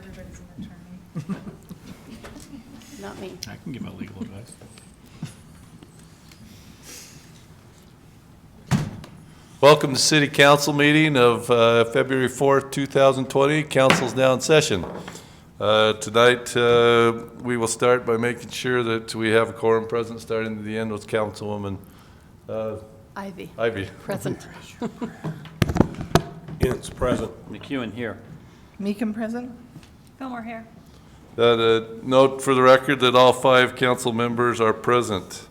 everybody's an attorney. Not me. I can give out legal advice. Welcome to City Council meeting of February 4th, 2020. Council's now in session. Tonight, we will start by making sure that we have a quorum present, starting at the end with Councilwoman Ivy. Present. Ince present. McEwen here. Meekum present? Fillmore here. Note for the record that all 5 council members are present.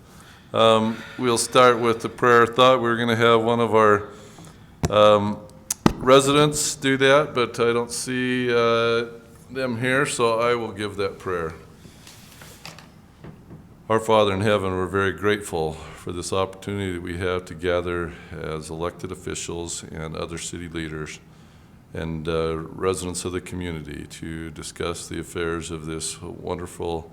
We'll start with the prayer thought. We're going to have one of our residents do that, but I don't see them here, so I will give that prayer. Our Father in heaven, we're very grateful for this opportunity that we have to gather as elected officials and other city leaders and residents of the community to discuss the affairs of this wonderful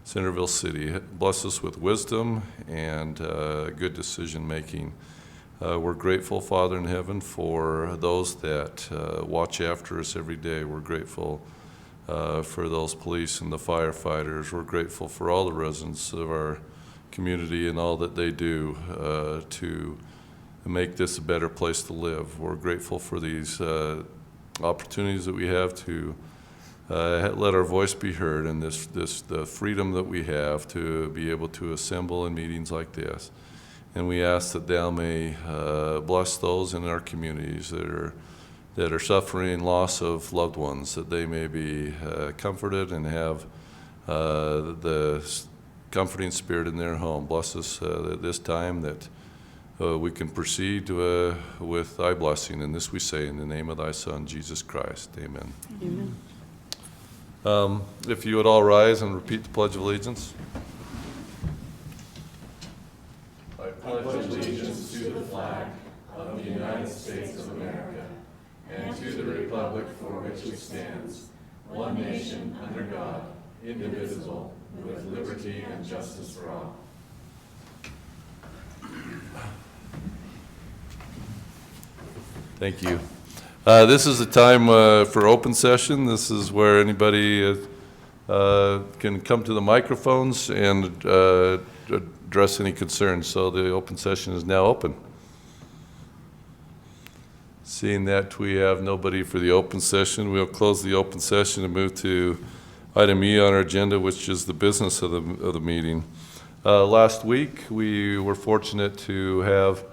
Centerville city. Bless us with wisdom and good decision making. We're grateful, Father in heaven, for those that watch after us every day. We're grateful for those police and the firefighters. We're grateful for all the residents of our community and all that they do to make this a better place to live. We're grateful for these opportunities that we have to let our voice be heard, and the freedom that we have to be able to assemble in meetings like this. And we ask that thou may bless those in our communities that are suffering loss of loved ones, that they may be comforted and have the comforting spirit in their home. Bless us at this time that we can proceed with thy blessing, and this we say in the name of thy Son, Jesus Christ. Amen. Amen. If you would all rise and repeat the Pledge of Allegiance. I pledge allegiance to the flag of the United States of America and to the republic for which it stands, one nation under God, indivisible, with liberty and justice for all. Thank you. This is a time for open session. This is where anybody can come to the microphones and address any concerns. So the open session is now open. Seeing that we have nobody for the open session, we'll close the open session and move to item E on our agenda, which is the business of the meeting. Last week, we were fortunate to have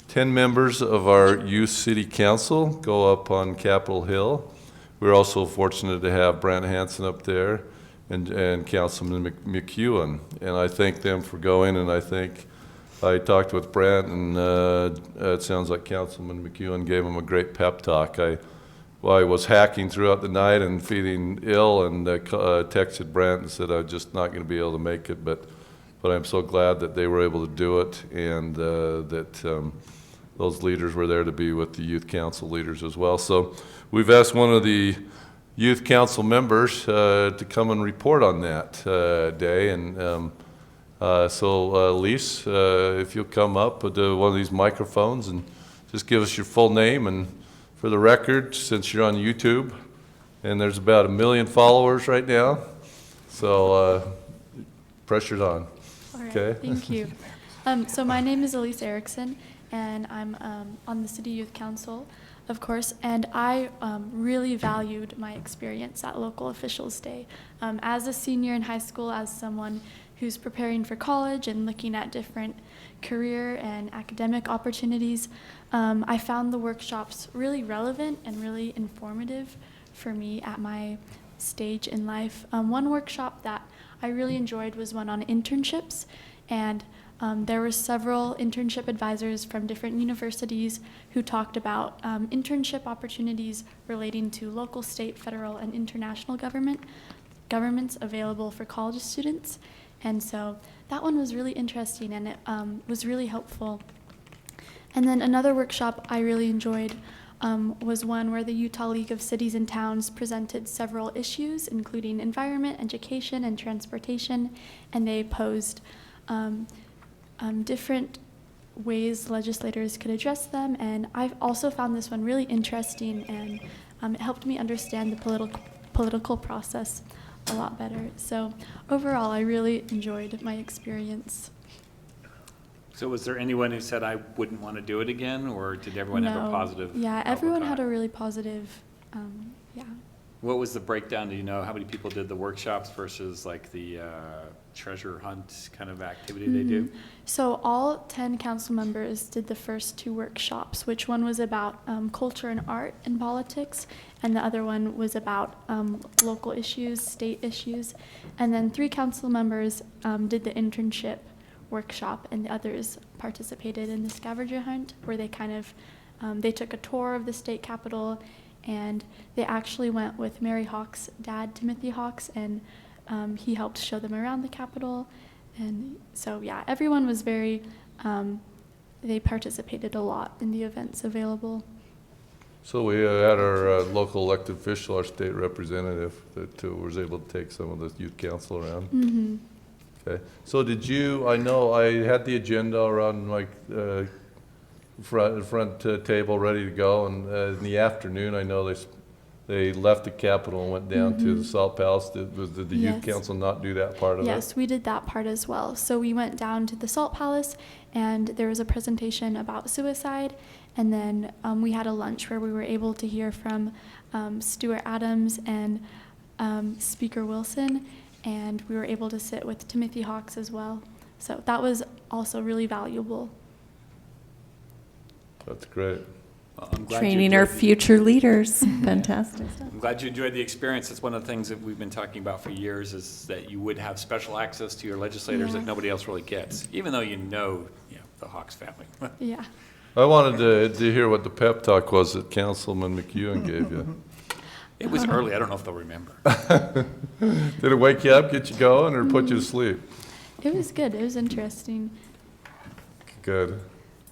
10 members of our youth city council go up on Capitol Hill. We're also fortunate to have Brant Hansen up there and Councilman McEwen, and I thank them for going, and I talked with Brant, and it sounds like Councilman McEwen gave him a great pep talk. I was hacking throughout the night and feeling ill, and texted Brant and said I'm just not going to be able to make it, but I'm so glad that they were able to do it, and that those leaders were there to be with the youth council leaders as well. So we've asked one of the youth council members to come and report on that day, and so Elise, if you'll come up to one of these microphones and just give us your full name, and for the record, since you're on YouTube, and there's about 1 million followers right now, so pressure's on. All right, Okay. thank you. So my name is Elise Eriksson, and I'm on the City Youth Council, of course, and I really valued my experience at Local Officials Day. As a senior in high school, as someone who's preparing for college and looking at different career and academic opportunities, I found the workshops really relevant and really informative for me at my stage in life. One workshop that I really enjoyed was one on internships, and there were several internship advisors from different universities who talked about internship opportunities relating to local, state, federal, and international governments available for college students. And so that one was really interesting, and it was really helpful. And then another workshop I really enjoyed was one where the Utah League of Cities and Towns presented several issues, including environment, education, and transportation, and they posed different ways legislators could address them. And I've also found this one really interesting, and it helped me understand the political process a lot better. So overall, I really enjoyed my experience. So was there anyone who said, I wouldn't want to do it again, or did everyone have a No. positive? Yeah, outlook everyone on had it? a really positive, yeah. What was the breakdown? Do you know how many people did the workshops versus like the treasure hunt kind of activity they do? So all 10 council members did the first 2 workshops, which one was about culture and art and politics, and the other one was about local issues, state issues. And then 3 council members did the internship workshop, and the others participated in the scavenger hunt, where they kind of, they took a tour of the state capitol, and they actually went with Mary Hawk's dad, Timothy Hawks, and he helped show them around the Capitol. And so, yeah, everyone was very, they participated a lot in the events available. So we had our local elected official, our state representative, that was able to take some of the youth council around. Mm-hmm. Okay. So did you, I know I had the agenda around my front table ready to go, and in the afternoon, I know they left the Capitol and went down to the Salt Palace. Did the youth Yes. council not do that part of it? Yes, we did that part as well. So we went down to the Salt Palace, and there was a presentation about suicide, and then we had a lunch where we were able to hear from Stuart Adams and Speaker Wilson, and we were able to sit with Timothy Hawks as well. So that was also really valuable. That's great. Well, I'm glad you Training our enjoyed the- future leaders. Fantastic. I'm glad you enjoyed the experience. It's one of the things that we've been talking about for years, is that you would have special access to your legislators Yeah. that nobody else really gets, even though you know the Hawks family. Yeah. I wanted to hear what the pep talk was that Councilman McEwen gave you. It was early. I don't know if they'll remember. Did it wake you up, get you going, or put you to sleep? It was good. It was interesting. Good.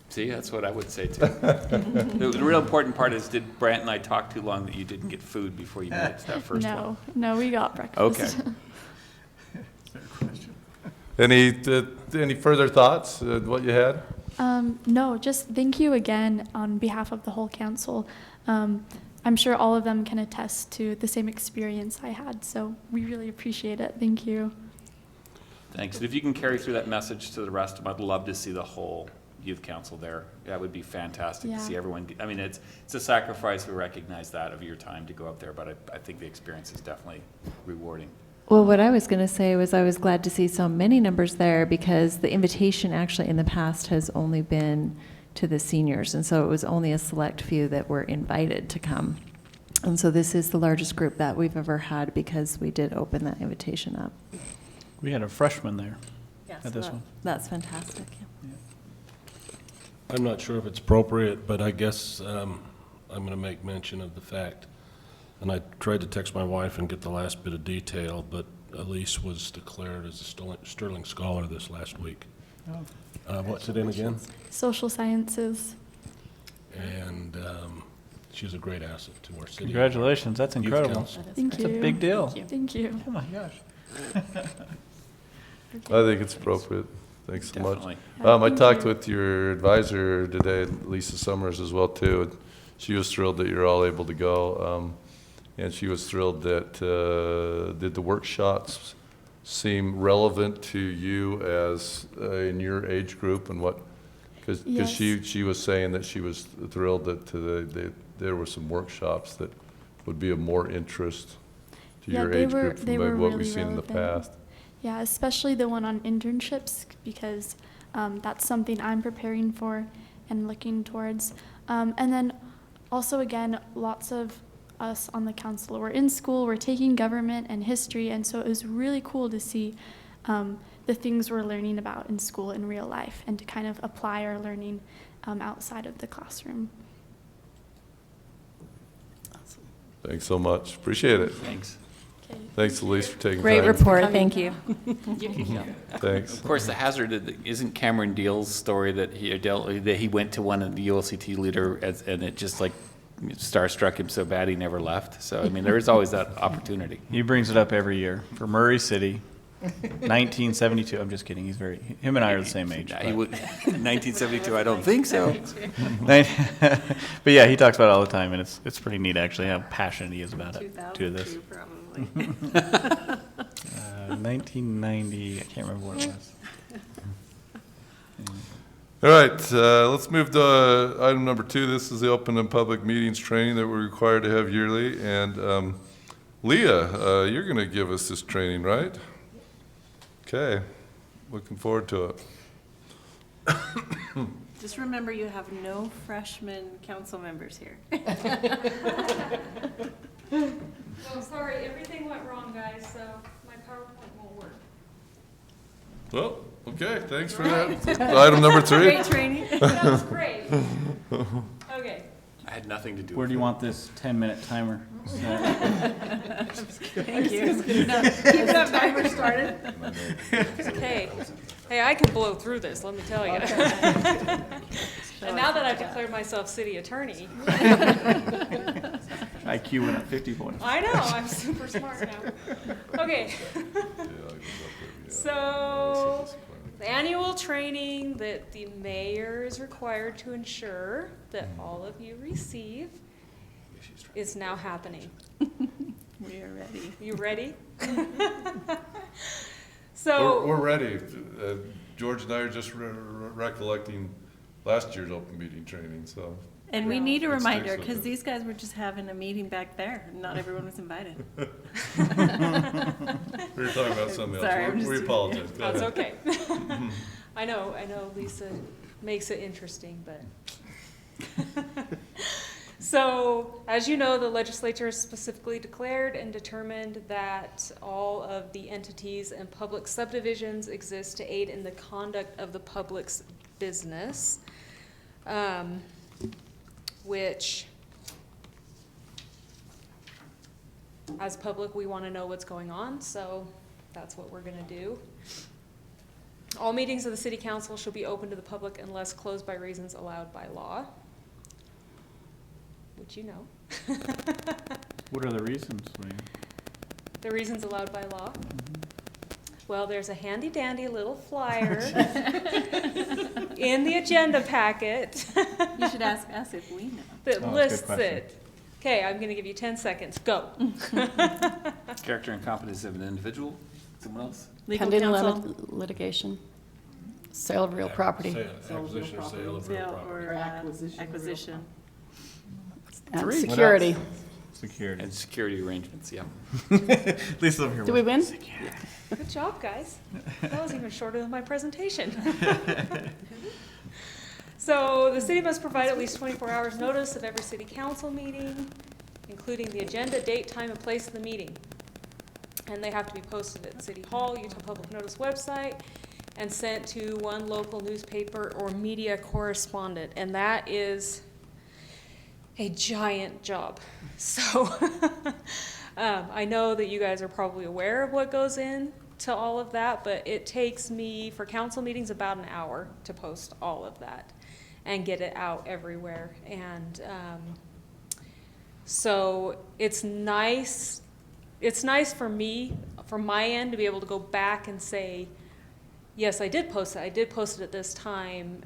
See, that's what I would say too. The real important part is, did Brant and I talk too long that you didn't get food before you made it to that first one? No, we got breakfast. Okay. Any further thoughts, what you had? No, just thank you again on behalf of the whole council. I'm sure all of them can attest to the same experience I had, so we really appreciate it. Thank you. Thanks. And if you can carry through that message to the rest of them, I'd love to see the whole youth council there. That would be fantastic to Yeah. see everyone. I mean, it's a sacrifice, we recognize that, of your time to go up there, but I think the experience is definitely rewarding. Well, what I was going to say was I was glad to see so many numbers there, because the invitation actually in the past has only been to the seniors. And so it was only a select few that were invited to come. And so this is the largest group that we've ever had, because we did open that invitation up. We had a freshman there Yes, at this one. That's fantastic. Yeah. I'm not sure if it's appropriate, but I guess I'm going to make mention of the fact, and I tried to text my wife and get the last bit of detail, but Elise was declared as a Sterling Scholar this last week. What's it in again? Social sciences. And she's a great asset to our city. Congratulations, that's Youth incredible. Council. Thank That's you. a big deal. Thank you. Oh my gosh. I think it's appropriate. Thanks so much. Definitely. Yeah, I thank talked you. with your advisor today, Lisa Summers, as well, too. And she was thrilled that you're all able to go. And she was thrilled that, did the workshops seem relevant to you as in your age group, and what? Because Yes. she was saying that she was thrilled that there were some workshops that would be of more interest to Yeah, your they age were- group they from were what really we've seen in the relevant. past. Yeah, especially the one on internships, because that's something I'm preparing for and looking towards. And then also, again, lots of us on the council, we're in school, we're taking government and history, and so it was really cool to see the things we're learning about in school in real life, and to kind of apply our learning outside of the classroom. Thanks so much. Appreciate it. Thanks. Okay. Thanks, Elise, for taking time. Great report. Thank you. Thanks. Of course, the hazard, isn't Cameron Deal's story that he went to one of the ULCT leader and it just like starstruck him so bad he never left. So, I mean, there is always that opportunity. He brings it up every year for Murray City. 1972. I'm just kidding. Him and I are the same age. He would, 1972, I don't think so. But yeah, he talks about it all the time, and it's pretty neat actually how passionate he is about it. To this. 2002 probably. 1990. I can't remember what it was. All right, let's move to item number 2. This is the open and public meetings training that we're required to have yearly. And Leah, you're going to give us this training, right? Okay, looking forward to it. Just remember, you have no freshman council members here. Oh, sorry, everything went wrong, guys, so my PowerPoint won't work. Well, okay, thanks for that. Item number 3. Great training. That was great. Okay. I had nothing to do with it. Where do you want this 10-minute timer? Thank you. Keep that timer started. Hey, I can blow through this, let me tell you. And now that I've declared myself city attorney, IQ went up 50 points. I know, I'm super smart now. Okay. So, the annual training that the mayor is required to ensure that all of you receive is now happening. We are ready. You ready? So, We're ready. George and I are just recollecting last year's open meeting training, so. And we need a Let's do reminder, because something. these guys were just having a meeting back there, and not everyone was invited. We were talking about something Sorry, I'm else. We just- apologize. Go that's ahead. okay. I know Lisa makes it interesting, but. So, as you know, the legislature has specifically declared and determined that all of the entities and public subdivisions exist to aid in the conduct of the public's business, which, as public, we want to know what's going on, so that's what we're going to do. All meetings of the city council shall be open to the public unless closed by reasons allowed by law. Which you know. What are the reasons? The reasons allowed by law? Well, there's a handy dandy little flyer in the agenda packet You should ask us if we know. that Oh, that's a good lists question. it. Okay, I'm gonna give you 10 seconds, go. Character and competence of an individual, someone else? Legal Pending counsel, litigation, sale of real property, Acquisition or sale of real sale, property. or acquisition. and Three. What security. Security. And security arrangements, yeah. Lisa over here. Did we win? Good job, guys. That was even shorter than my presentation. So the city must provide at least 24 hours notice of every city council meeting, including the agenda, date, time, and place of the meeting. And they have to be posted at City Hall, Utah Public Notice website, and sent to one local newspaper or media correspondent. And that is a giant job. So I know that you guys are probably aware of what goes into all of that, but it takes me, for council meetings, about an hour to post all of that and get it out everywhere. And so it's nice for me, from my end, to be able to go back and say, yes, I did post it. I did post it at this time.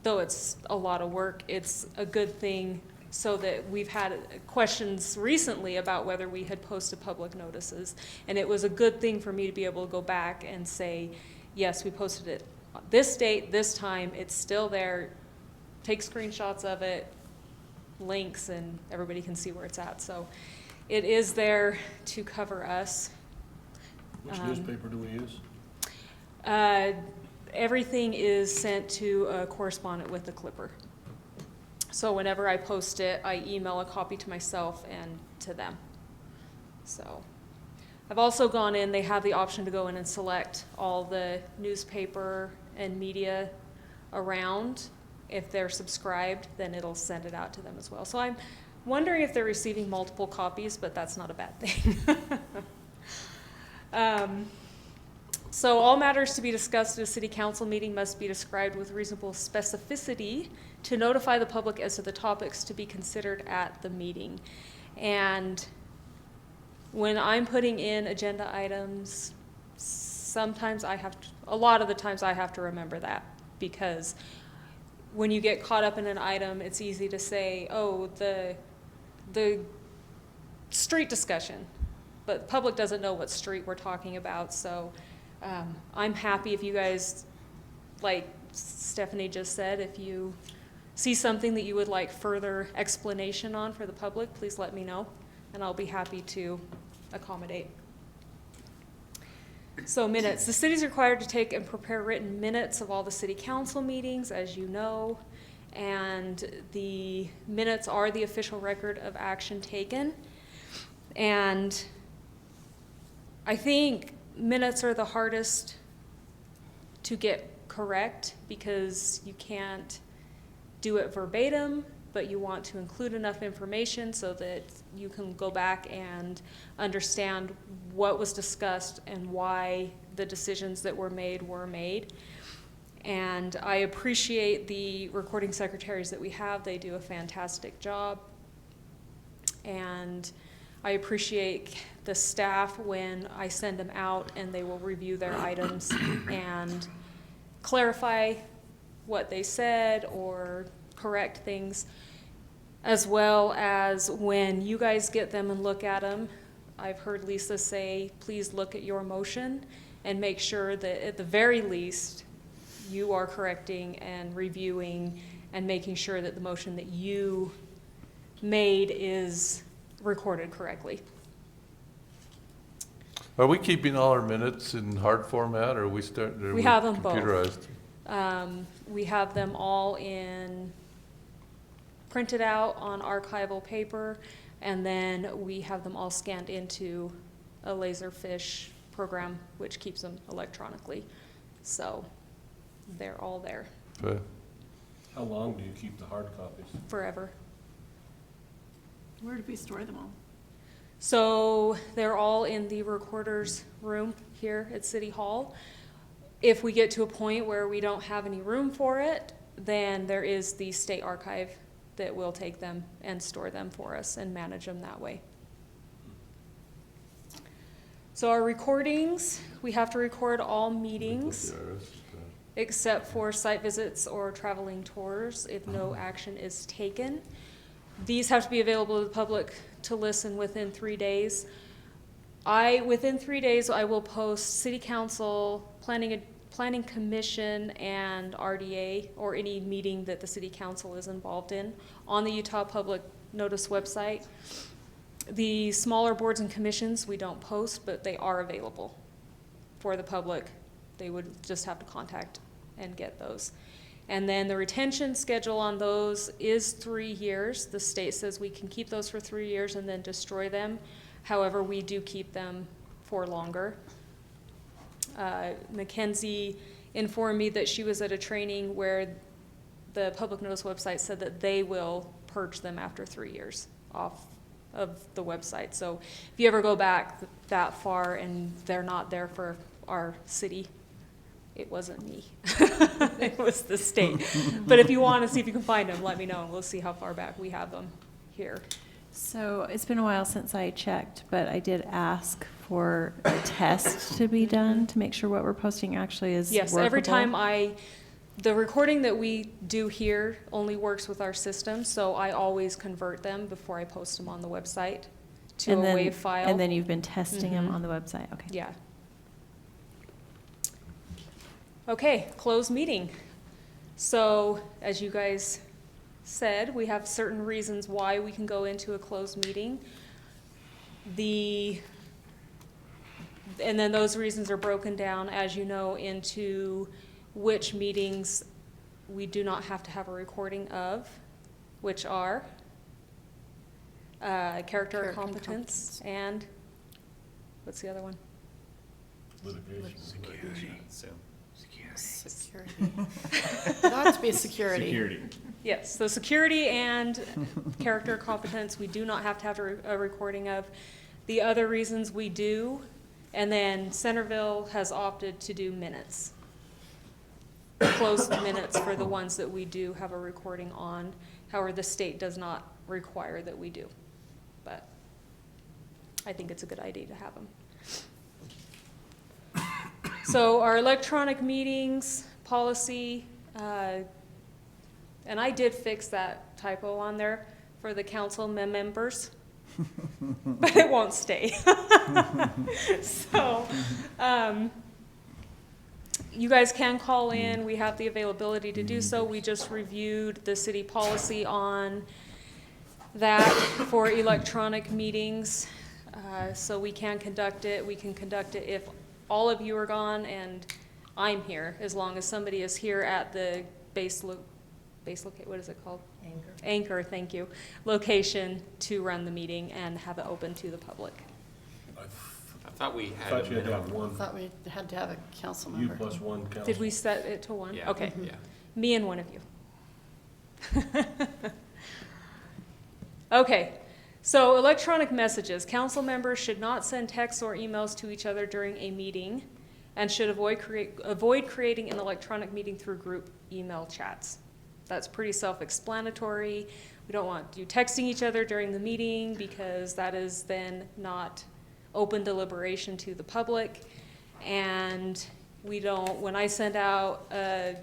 Though it's a lot of work, it's a good thing, so that we've had questions recently about whether we had posted public notices. And it was a good thing for me to be able to go back and say, yes, we posted it this date, this time, it's still there. Take screenshots of it, links, and everybody can see where it's at. So it is there to cover us. Which newspaper do we use? Everything is sent to a correspondent with the Clipper. So whenever I post it, I email a copy to myself and to them. So I've also gone in, they have the option to go in and select all the newspaper and media around. If they're subscribed, then it'll send it out to them as well. So I'm wondering if they're receiving multiple copies, but that's not a bad thing. So all matters to be discussed at a city council meeting must be described with reasonable specificity to notify the public as to the topics to be considered at the meeting. And when I'm putting in agenda items, sometimes a lot of the times I have to remember that, because when you get caught up in an item, it's easy to say, oh, the street discussion, but the public doesn't know what street we're talking about. So I'm happy if you guys, like Stephanie just said, if you see something that you would like further explanation on for the public, please let me know, and I'll be happy to accommodate. So minutes. The city's required to take and prepare written minutes of all the city council meetings, as you know, and the minutes are the official record of action taken. And I think minutes are the hardest to get correct, because you can't do it verbatim, but you want to include enough information so that you can go back and understand what was discussed and why the decisions that were made. And I appreciate the recording secretaries that we have. They do a fantastic job. And I appreciate the staff when I send them out and they will review their items and clarify what they said or correct things, as well as when you guys get them and look at them. I've heard Lisa say, please look at your motion and make sure that at the very least you are correcting and reviewing and making sure that the motion that you made is recorded correctly. Are we keeping all our minutes in hard format, or are we We have them both. computerized? We have them all printed out on archival paper, and then we have them all scanned into a Laserfish program, which keeps them electronically. So they're all there Okay. How long do you keep the hard copies? forever. Where do we store them all? So they're all in the recorder's room here at City Hall. If we get to a point where we don't have any room for it, then there is the state archive that will take them and store them for us and manage them that way. So our recordings, we have to record all meetings except for site visits or traveling tours if no action is taken. These have to be available to the public to listen within 3 days. Within 3 days, I will post City Council, Planning Commission, and RDA, or any meeting that the City Council is involved in, on the Utah Public Notice website. The smaller boards and commissions we don't post, but they are available for the public. They would just have to contact and get those. And then the retention schedule on those is 3 years. The state says we can keep those for 3 years and then destroy them. However, we do keep them for longer. Mackenzie informed me that she was at a training where the public notice website said that they will purge them after 3 years off of the website. So if you ever go back that far and they're not there for our city, it wasn't me. It was the state. But if you want to see if you can find them, let me know, and we'll see how far back we have them here. So it's been a while since I checked, but I did ask for a test to be done to make sure what we're posting actually is Yes, every workable. time the recording that we do here only works with our system, so I always convert them before I post them on the website to And a then- WAV file. And then you've been testing them Mhm. on the website, okay. Yeah. Okay, closed meeting. So, as you guys said, we have certain reasons why we can go into a closed meeting. And then those reasons are broken down, as you know, into which meetings we do not have to have a recording of, which are character or competence, and what's the other one? Litigation. Security. It ought to be security. Security. Yes, so security and character competence, we do not have to have a recording of. The other reasons we do, and then Centerville has opted to do minutes. Closed minutes for the ones that we do have a recording on. However, the state does not require that we do. But I think it's a good idea to have them. So our electronic meetings policy, and I did fix that typo on there for the council members, but it won't stay. So, you guys can call in. We have the availability to do so. We just reviewed the city policy on that for electronic meetings. So we can conduct it. We can conduct it if all of you are gone and I'm here, as long as somebody is here at the what is it called? Anchor, thank you. Location to run the meeting and have it open to the public. I thought we had. Thought you had to have I one, thought we had to have a council you member. plus one council. Did we set it to one? Yeah, Okay. yeah. Me and one of you. Okay, so electronic messages. Council members should not send texts or emails to each other during a meeting and should avoid creating an electronic meeting through group email chats. That's pretty self-explanatory. We don't want you texting each other during the meeting because that is then not open deliberation to the public. And we don't, when I send out an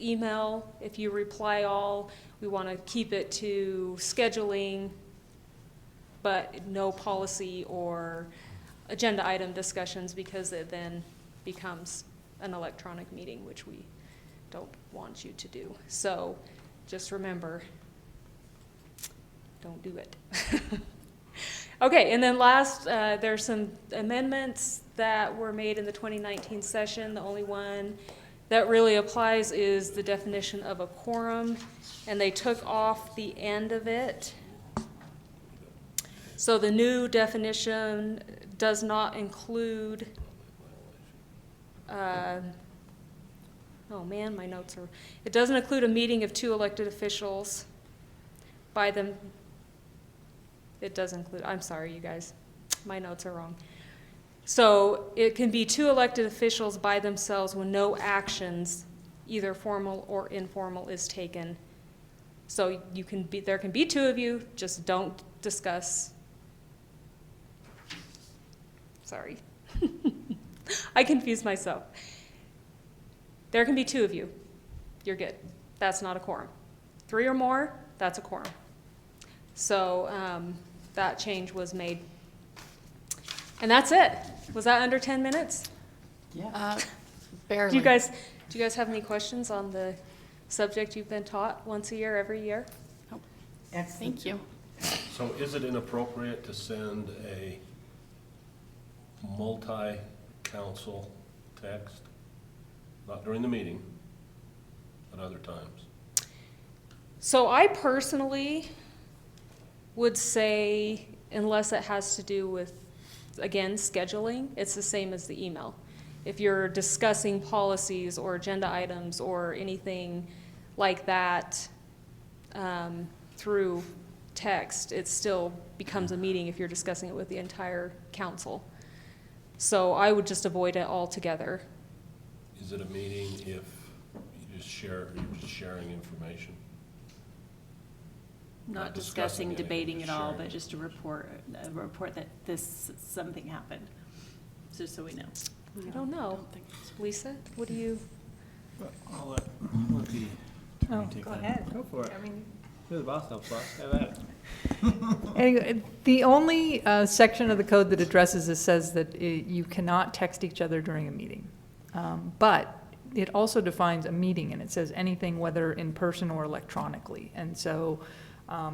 email, if you reply all, we want to keep it to scheduling, but no policy or agenda item discussions because it then becomes an electronic meeting, which we don't want you to do. So just remember, don't do it. Okay, and then last, there's some amendments that were made in the 2019 session. The only one that really applies is the definition of a quorum, and they took off the end of it. So the new definition does not include, oh man, my notes are, it doesn't include a meeting of 2 elected officials by them. It does include, I'm sorry, you guys, my notes are wrong. So it can be 2 elected officials by themselves when no actions, either formal or informal, is taken. So you can be, there can be 2 of you, just don't discuss. Sorry. I confused myself. There can be 2 of you. You're good. That's not a quorum. 3 or more, that's a quorum. So that change was made. And that's it. Was that under 10 minutes? Yeah. Barely. Do you guys have any questions on the subject you've been taught once a year, every year? Oh, thank you. So is it inappropriate to send a multi-council text? Not during the meeting, but other times? So I personally would say, unless it has to do with, again, scheduling, it's the same as the email. If you're discussing policies or agenda items or anything like that through text, it still becomes a meeting if you're discussing it with the entire council. So I would just avoid it altogether. Is it a meeting if you're just sharing information? Not discussing discussing, debating anything, at all, sharing. but just a report that something happened, just so we know. I don't know. Don't think so. Lisa, what do you? I'll let the attorney take that. Go for it. I mean, You're the boss, boss. Have at it. anyway, the only section of the code that addresses this says that you cannot text each other during a meeting. But it also defines a meeting, and it says anything whether in person or electronically. And so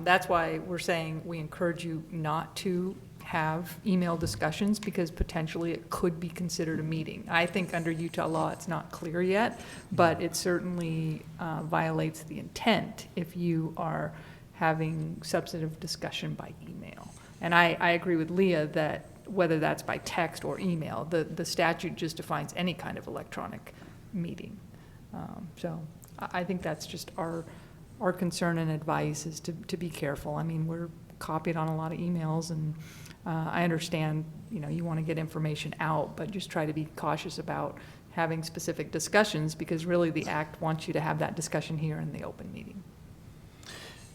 that's why we're saying we encourage you not to have email discussions because potentially it could be considered a meeting. I think under Utah law it's not clear yet, but it certainly violates the intent if you are having substantive discussion by email. And I agree with Leah that whether that's by text or email, the statute just defines any kind of electronic meeting. So I think that's just our concern and advice is to be careful. I mean, we're copied on a lot of emails, and I understand, you want to get information out, but just try to be cautious about having specific discussions because really the Act wants you to have that discussion here in the open meeting.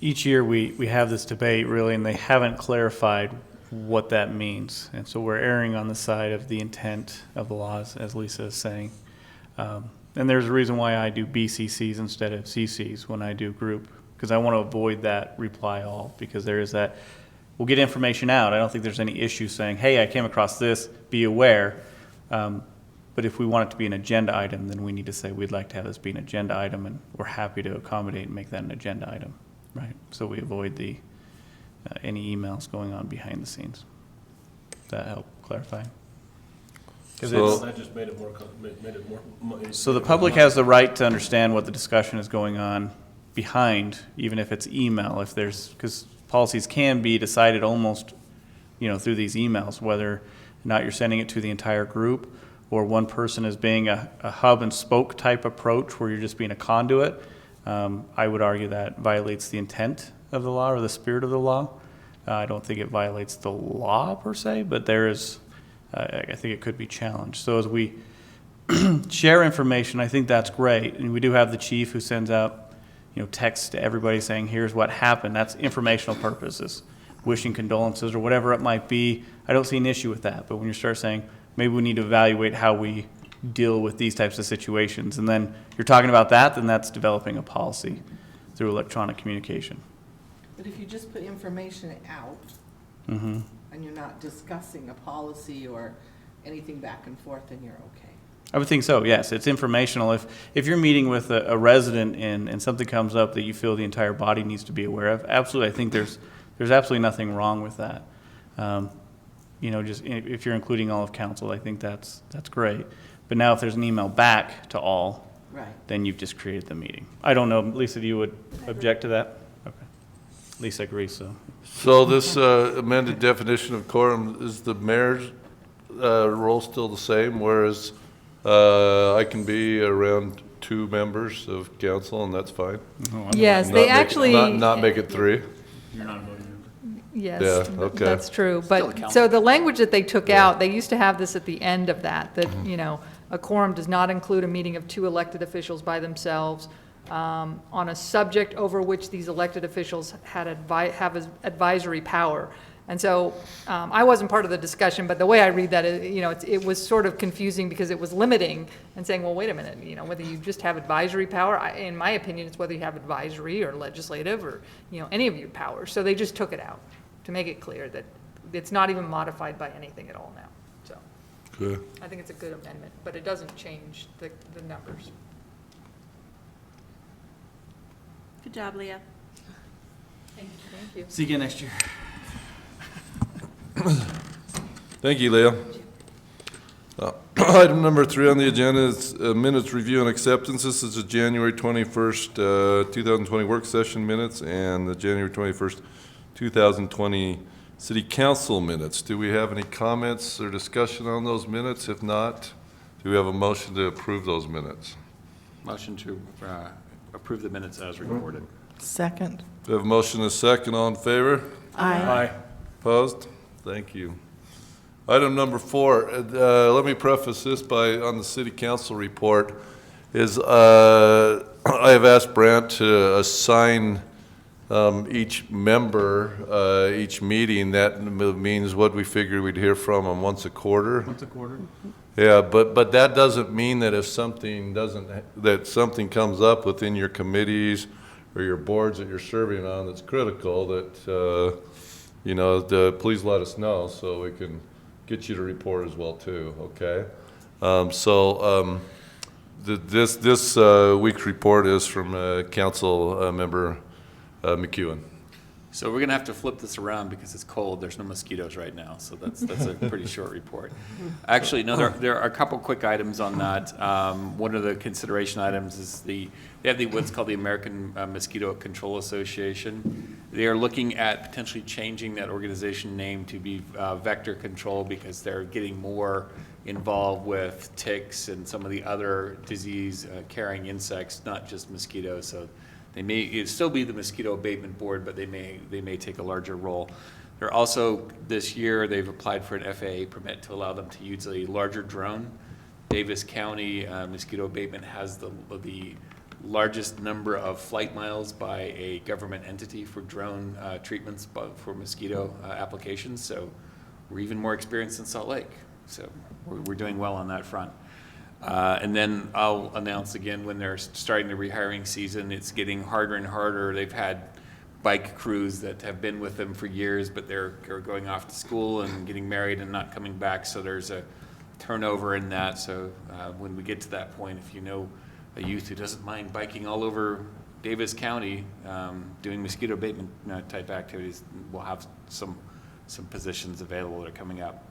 Each year we have this debate really, and they haven't clarified what that means. And so we're erring on the side of the intent of the laws, as Lisa is saying. And there's a reason why I do BCCs instead of CCs when I do group, because I want to avoid that reply all, because there is that, we'll get information out. I don't think there's any issue saying, hey, I came across this, be aware. But if we want it to be an agenda item, then we need to say we'd like to have this be an agenda item, and we're happy to accommodate and make that an agenda item, right? So we avoid the any emails going on behind the scenes. Does that help clarify? 'Cause So- That just made it more, So the public has the right to understand what the discussion is going on behind, even if it's email, if there's, because policies can be decided almost, through these emails, whether or not you're sending it to the entire group, or one person is being a hub and spoke type approach where you're just being a conduit. I would argue that violates the intent of the law or the spirit of the law. I don't think it violates the law per se, but there is, I think it could be challenged. So as we share information, I think that's great. And we do have the chief who sends out, texts to everybody saying, here's what happened. That's informational purposes, wishing condolences or whatever it might be. I don't see an issue with that. But when you start saying, maybe we need to evaluate how we deal with these types of situations, and then you're talking about that, then that's developing a policy through electronic communication. But if you just put information out, Mm-hmm. and you're not discussing a policy or anything back and forth, then you're okay. I would think so, yes. It's informational. If you're meeting with a resident and something comes up that you feel the entire body needs to be aware of, absolutely, I think there's absolutely nothing wrong with that. Just if you're including all of council, I think that's great. But now if there's an email back to all, Right. then you've just created the meeting. I don't know, Lisa, do you would object to that? Okay. Lisa agrees, so. So this amended definition of quorum, is the mayor's role still the same, whereas I can be around 2 members of council, and that's fine? Yes, they actually. Not make it 3? Yes, Yeah, okay. that's true. Still a But, council. so the language that they took out, they used to have this at the end of that, a quorum does not include a meeting of 2 elected officials by themselves on a subject over which these elected officials have advisory power. And so I wasn't part of the discussion, but the way I read that, it was sort of confusing because it was limiting and saying, well, wait a minute, whether you just have advisory power, in my opinion, it's whether you have advisory or legislative or, any of your powers. So they just took it out to make it clear that it's not even modified by anything at all now. So Good. I think it's a good amendment, but it doesn't change the numbers. Good job, Leah. Thank you. See you again next year. Thank you, Leah. Item number 3 on the agenda is minutes review and acceptance. This is the January 21st, 2020 work session minutes and the January 21st, 2020 city council minutes. Do we have any comments or discussion on those minutes? If not, do we have a motion to approve those minutes? Motion to approve the minutes as recorded. Second. Do we have a motion and a second? All in favor? Aye. Opposed? Thank you. Item number 4, let me preface this on the city council report, is I have asked Brant to assign each member, each meeting. That means what we figured we'd hear from them once a quarter. Once a quarter? Yeah, but that doesn't mean that if something comes up within your committees or your boards that you're serving on that's critical, that please let us know so we can get you to report as well too. Okay. This week's report is from council member McEwen. So we're gonna have to flip this around because it's cold. There's no mosquitoes right now, so that's a pretty short report. Actually, no, there are a couple quick items on that. One of the consideration items is they have what's called the American Mosquito Control Association. They are looking at potentially changing that organization name to be Vector Control because they're getting more involved with ticks and some of the other disease carrying insects, not just mosquitoes. So it'd still be the Mosquito Abatement Board, but they may take a larger role. They're also, this year, they've applied for an FAA permit to allow them to use a larger drone. Davis County Mosquito Abatement has the largest number of flight miles by a government entity for drone treatments for mosquito applications. So we're even more experienced than Salt Lake. So we're doing well on that front. And then I'll announce again when they're starting the rehiring season, it's getting harder and harder. They've had bike crews that have been with them for years, but they're going off to school and getting married and not coming back. So there's a turnover in that. So when we get to that point, if you know a youth who doesn't mind biking all over Davis County, doing mosquito abatement type activities, we'll have some positions available that are coming up.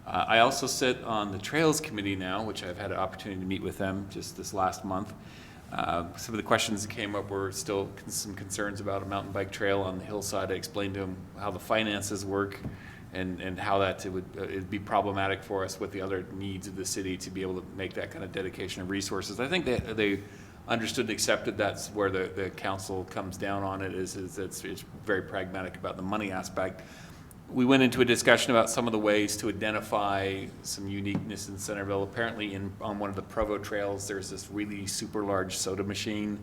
I also sit on the Trails Committee now, which I've had an opportunity to meet with them just this last month. Some of the questions that came up were still some concerns about a mountain bike trail on the hillside. I explained to them how the finances work and how that it'd be problematic for us with the other needs of the city to be able to make that kind of dedication of resources. I think they understood and accepted that's where the council comes down on it, is it's very pragmatic about the money aspect. We went into a discussion about some of the ways to identify some uniqueness in Centerville. Apparently on one of the Provo trails, there's this really super large soda machine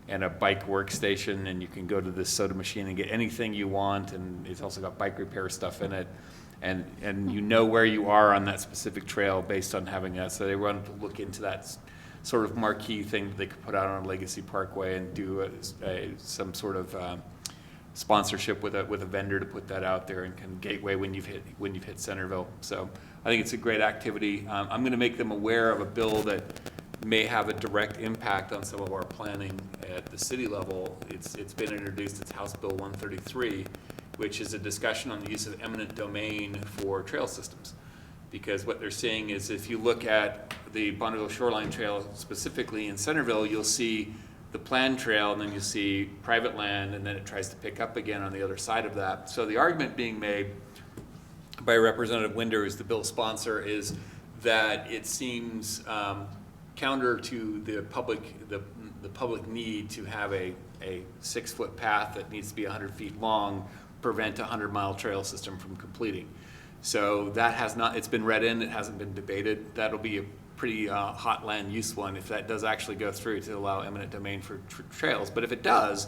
and a bike workstation, and you can go to this soda machine and get anything you want, and it's also got bike repair stuff in it. And you know where you are on that specific trail based on having that. So they wanted to look into that sort of marquee thing that they could put out on Legacy Parkway and do some sort of sponsorship with a vendor to put that out there and can gateway when you've hit Centerville. So I think it's a great activity. I'm going to make them aware of a bill that may have a direct impact on some of our planning at the city level. It's been introduced. It's House Bill 133, which is a discussion on the use of eminent domain for trail systems. Because what they're saying is if you look at the Bonneville Shoreline Trail specifically in Centerville, you'll see the planned trail, and then you see private land, and then it tries to pick up again on the other side of that. So the argument being made by Representative Winder, who's the bill sponsor, is that it seems counter to the public need to have a 6-foot path that needs to be 100 feet long, prevent a 100-mile trail system from completing. So that has not, it's been read in, it hasn't been debated. That'll be a pretty hot land use one if that does actually go through to allow eminent domain for trails. But if it does,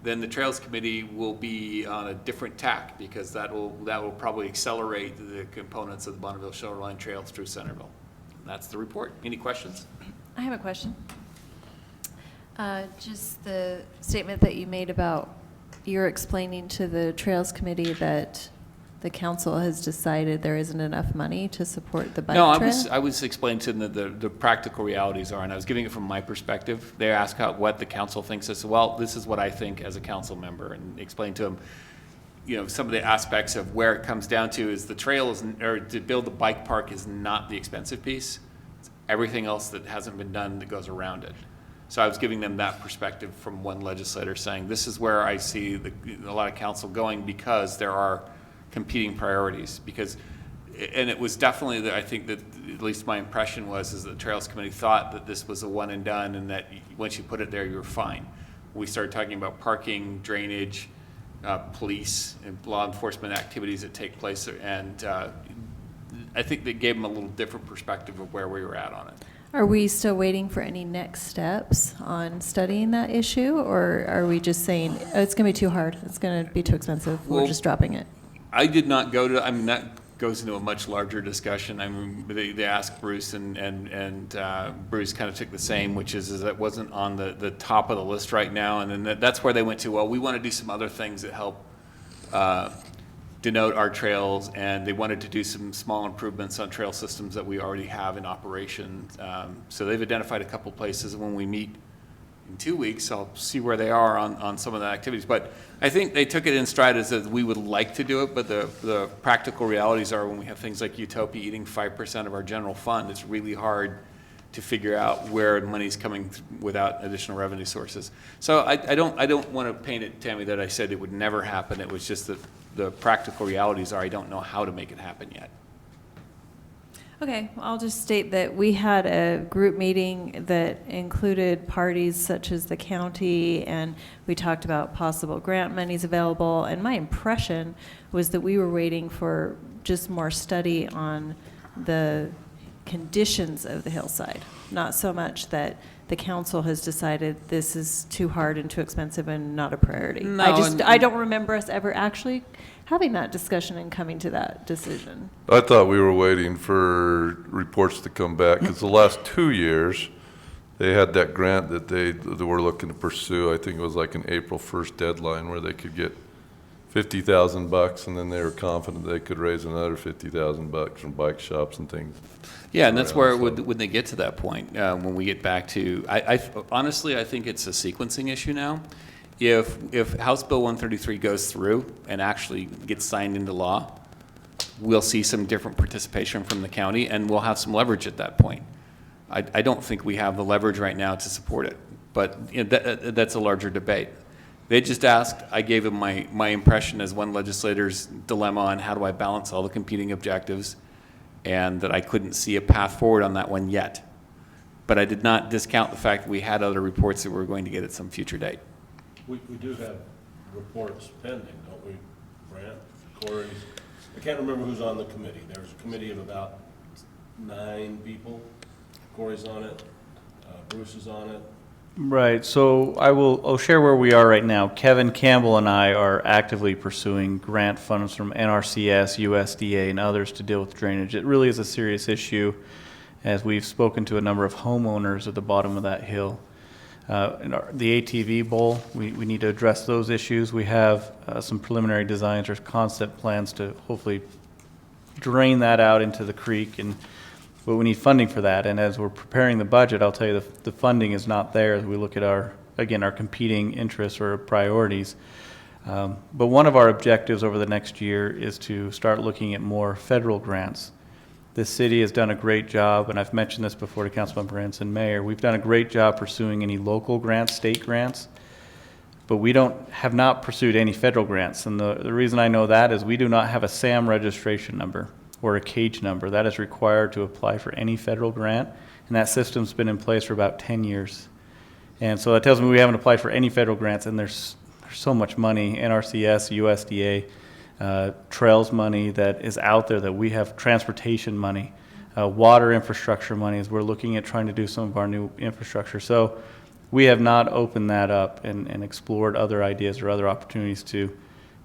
then the Trails Committee will be on a different tack, because that will probably accelerate the components of the Bonneville Shoreline Trails through Centerville. That's the report. Any questions? I have a question. Just the statement that you made about you're explaining to the Trails Committee that the council has decided there isn't enough money to support the bike trail? No, I was explaining to them the practical realities are, and I was giving it from my perspective. They asked what the council thinks. I said, well, this is what I think as a council member, and explain to them, some of the aspects of where it comes down to is the trail or to build the bike park is not the expensive piece. It's everything else that hasn't been done that goes around it. So I was giving them that perspective from one legislator saying, this is where I see a lot of council going, because there are competing priorities. And it was definitely, I think that at least my impression is the Trails Committee thought that this was a one and done, and that once you put it there, you were fine. We started talking about parking, drainage, police, and law enforcement activities that take place, and I think that gave them a little different perspective of where we were at on it. Are we still waiting for any next steps on studying that issue, or are we just saying, oh, it's going to be too hard, it's going to be too expensive, we're just dropping it? I did not go to, that goes into a much larger discussion. They asked Bruce, and Bruce kind of took the same, which is that wasn't on the top of the list right now. And then that's where they went to, well, we want to do some other things that help denote our trails, and they wanted to do some small improvements on trail systems that we already have in operation. So they've identified a couple places. When we meet in 2 weeks, I'll see where they are on some of the activities. But I think they took it in stride as that we would like to do it, but the practical realities are when we have things like Utopia eating 5% of our general fund, it's really hard to figure out where the money's coming without additional revenue sources. So I don't want to paint it, Tammy, that I said it would never happen. It was just that the practical realities are I don't know how to make it happen yet. Okay, well, I'll just state that we had a group meeting that included parties such as the county, and we talked about possible grant monies available, and my impression was that we were waiting for just more study on the conditions of the hillside, not so much that the council has decided this is too hard and too expensive and not a priority. No, I don't remember us ever actually having that discussion and coming to that decision. I thought we were waiting for reports to come back, because the last 2 years, they had that grant that they were looking to pursue. I think it was like an April 1st deadline where they could get $50,000, and then they were confident they could raise another $50,000 from bike shops and things. Yeah, and that's where around, so- when they get to that point, when we get back to, honestly, I think it's a sequencing issue now. If House Bill 133 goes through and actually gets signed into law, we'll see some different participation from the county, and we'll have some leverage at that point. I don't think we have the leverage right now to support it, but that's a larger debate. They just asked, I gave them my impression as one legislator's dilemma on how do I balance all the competing objectives, and that I couldn't see a path forward on that one yet. But I did not discount the fact that we had other reports that we were going to get at some future date. We do have reports pending, don't we, Brant, Corey? I can't remember who's on the committee. There's a committee of about 9 people. Corey's on it, Bruce is on it. Right, so I'll share where we are right now. Kevin Campbell and I are actively pursuing grant funds from NRCS, USDA, and others to deal with drainage. It really is a serious issue, as we've spoken to a number of homeowners at the bottom of that hill. The ATV bowl, we need to address those issues. We have some preliminary designs or concept plans to hopefully drain that out into the creek, but we need funding for that. And as we're preparing the budget, I'll tell you the funding is not there as we look at our competing interests or priorities. But one of our objectives over the next year is to start looking at more federal grants. This city has done a great job, and I've mentioned this before to Councilmember Ensign, Mayor. We've done a great job pursuing any local grants, state grants, but we have not pursued any federal grants. And the reason I know that is we do not have a SAM registration number or a CAGE number. That is required to apply for any federal grant, and that system's been in place for about 10 years. And so that tells me we haven't applied for any federal grants, and there's so much money, NRCS, USDA, trails money that is out there, that we have transportation money, water infrastructure money, as we're looking at trying to do some of our new infrastructure. So we have not opened that up and explored other ideas or other opportunities to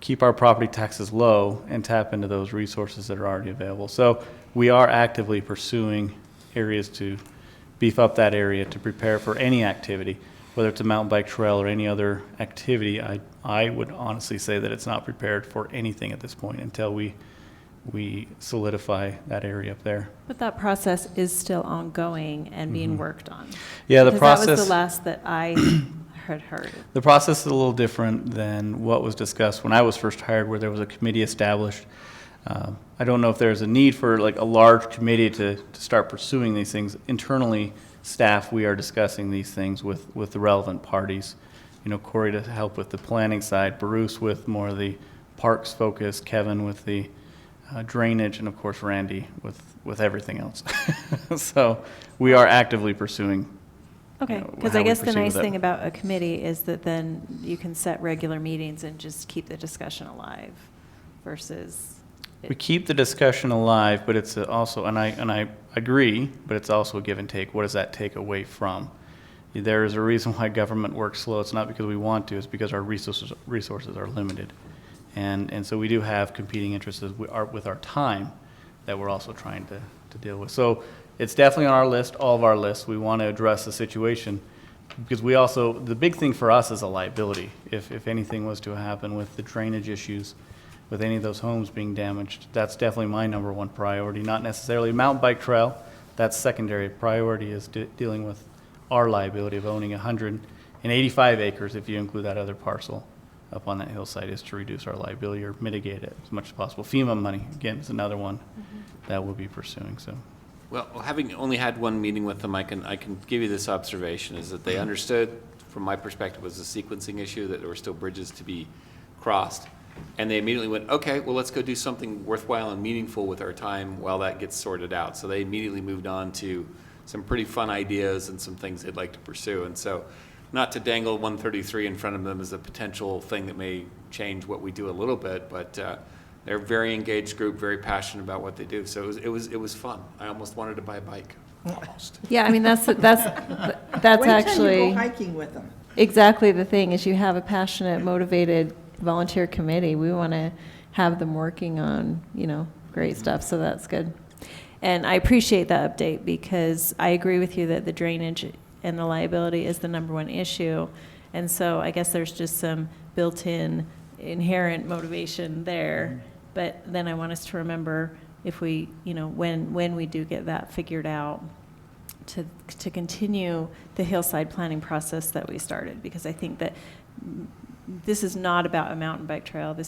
keep our property taxes low and tap into those resources that are already available. So we are actively pursuing areas to beef up that area to prepare for any activity, whether it's a mountain bike trail or any other activity. I would honestly say that it's not prepared for anything at this point until we solidify that area up there. But that process is still ongoing and being worked on. Yeah, the Because process. that was the last that I had heard. The process is a little different than what was discussed when I was first hired, where there was a committee established. I don't know if there's a need for like a large committee to start pursuing these things. Internally, staff, we are discussing these things with the relevant parties. You know, Corey to help with the planning side, Bruce with more of the parks focus, Kevin with the drainage, and of course Randy with everything else. So we are actively pursuing. Okay, because I guess the nice thing about a committee is that then you can set regular meetings and just keep the discussion alive versus. We keep the discussion alive, but it's also, and I agree, but it's also a give and take. What does that take away from? There is a reason why government works slow. It's not because we want to, it's because our resources are limited. And so we do have competing interests with our time that we're also trying to deal with. So it's definitely on our list, all of our lists. We want to address the situation because the big thing for us is a liability. If anything was to happen with the drainage issues, with any of those homes being damaged, that's definitely my number one priority. Not necessarily a mountain bike trail, that's secondary. Priority is dealing with our liability of owning 185 acres, if you include that other parcel up on that hillside, is to reduce our liability or mitigate it as much as possible. FEMA money, again, is another one that we'll be pursuing. So, Well, having only had one meeting with them, I can give you this observation, is that they understood, from my perspective, it was a sequencing issue, that there were still bridges to be crossed. And they immediately went, okay, well, let's go do something worthwhile and meaningful with our time while that gets sorted out. So they immediately moved on to some pretty fun ideas and some things they'd like to pursue. And so, not to dangle 133 in front of them as a potential thing that may change what we do a little bit, but They're a very engaged group, very passionate about what they do. So it was fun. I almost wanted to buy a bike, almost. Yeah, I mean, that's Wait till you actually go hiking with them. exactly the thing, is you have a passionate, motivated volunteer committee. We want to have them working on, great stuff, so that's good. And I appreciate that update, because I agree with you that the drainage and the liability is the number one issue. And so I guess there's just some built-in inherent motivation there. But then I want us to remember, if we, when we do get that figured out, to continue the hillside planning process that we started, because I think that this is not about a mountain bike trail. This